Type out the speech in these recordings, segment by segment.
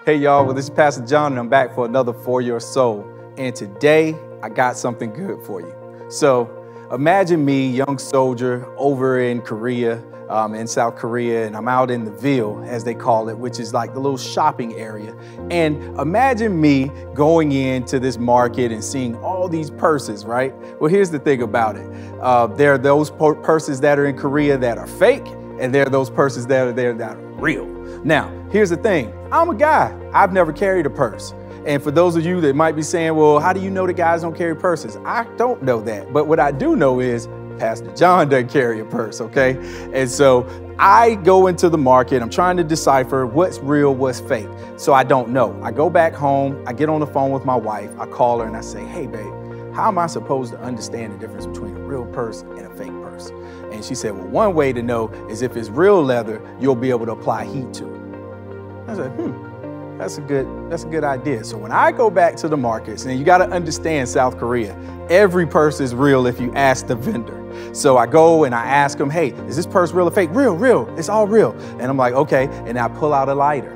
Hey y'all, well this is Pastor John and I'm back for another For Your Soul. And today I got something good for you. So imagine me, young soldier over in Korea, in South Korea, and I'm out in the Ville, as they call it, which is like the little shopping area. And imagine me going into this market and seeing all these purses, right? Well, here's the thing about it. There are those purses that are in Korea that are fake, and there are those purses that are there that are real. Now, here's the thing. I'm a guy. I've never carried a purse. And for those of you that might be saying, well, how do you know that guys don't carry purses? I don't know that. But what I do know is Pastor John doesn't carry a purse, okay? And so I go into the market. I'm trying to decipher what's real, what's fake. So I don't know. I go back home. I get on the phone with my wife. I call her and I say, hey, babe, how am I supposed to understand the difference between a real purse and a fake purse? And she said, well, one way to know is if it's real leather, you'll be able to apply heat to it. I said, that's a good idea. So when I go back to the markets, and you got to understand South Korea, every purse is real if you ask the vendor. So I go and I ask them, hey, is this purse real or fake? Real, it's all real. And I'm like, okay. And I pull out a lighter.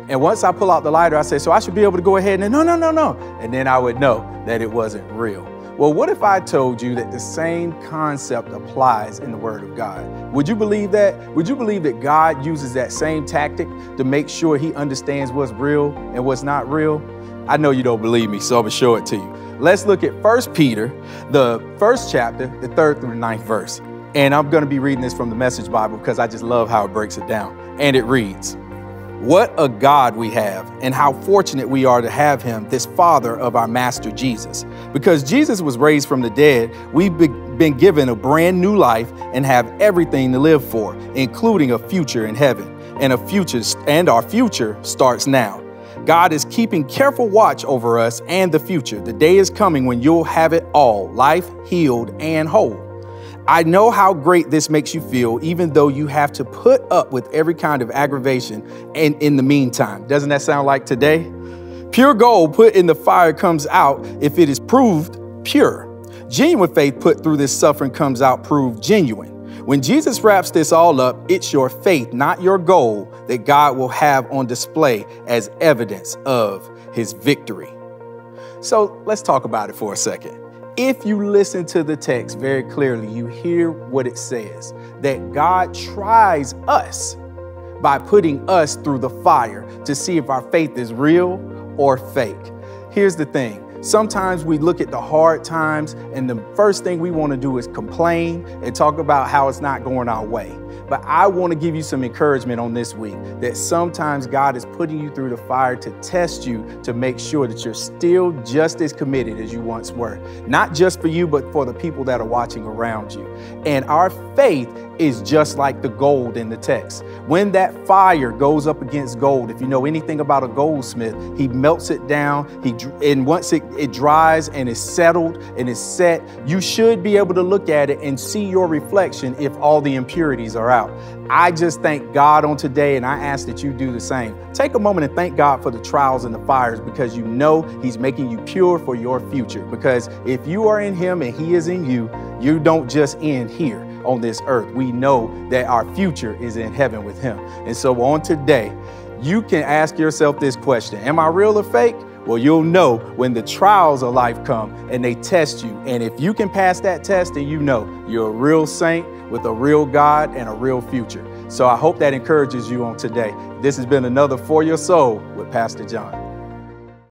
And once I pull out the lighter, I say, so I should be able to go ahead and no. And then I would know that it wasn't real. Well, what if I told you that the same concept applies in the Word of God? Would you believe that? Would you believe that God uses that same tactic to make sure he understands what's real and what's not real? I know you don't believe me, so I'm going to show it to you. Let's look at 1 Peter, the 1st chapter, the 3rd through the 9th verse. And I'm going to be reading this from the Message Bible because I just love how it breaks it down. And it reads, what a God we have, and how fortunate we are to have him, this Father of our Master Jesus. Because Jesus was raised from the dead, we've been given a brand new life and have everything to live for, including a future in heaven. And our future starts now. God is keeping careful watch over us and the future. The day is coming when you'll have it all, life, healed, and whole. I know how great this makes you feel, even though you have to put up with every kind of aggravation and in the meantime. Doesn't that sound like today? Pure gold put in the fire comes out if it is proved pure. Genuine faith put through this suffering comes out proved genuine. When Jesus wraps this all up, it's your faith, not your gold, that God will have on display as evidence of his victory. So let's talk about it for a second. If you listen to the text very clearly, you hear what it says, that God tries us by putting us through the fire to see if our faith is real or fake. Here's the thing. Sometimes we look at the hard times and the first thing we want to do is complain and talk about how it's not going our way. But I want to give you some encouragement on this week that sometimes God is putting you through the fire to test you, to make sure that you're still just as committed as you once were. Not just for you, but for the people that are watching around you. And our faith is just like the gold in the text. When that fire goes up against gold, if you know anything about a goldsmith, he melts it down. And once it dries and is settled and is set, you should be able to look at it and see your reflection if all the impurities are out. I just thank God on today, and I ask that you do the same. Take a moment and thank God for the trials and the fires, because you know he's making you pure for your future. Because if you are in him and he is in you, you don't just end here on this earth. We know that our future is in heaven with him. And so on today, you can ask yourself this question: am I real or fake? Well, you'll know when the trials of life come and they test you. And if you can pass that test, then you know you're a real saint with a real God and a real future. So I hope that encourages you on today. This has been another For Your Soul with Pastor John.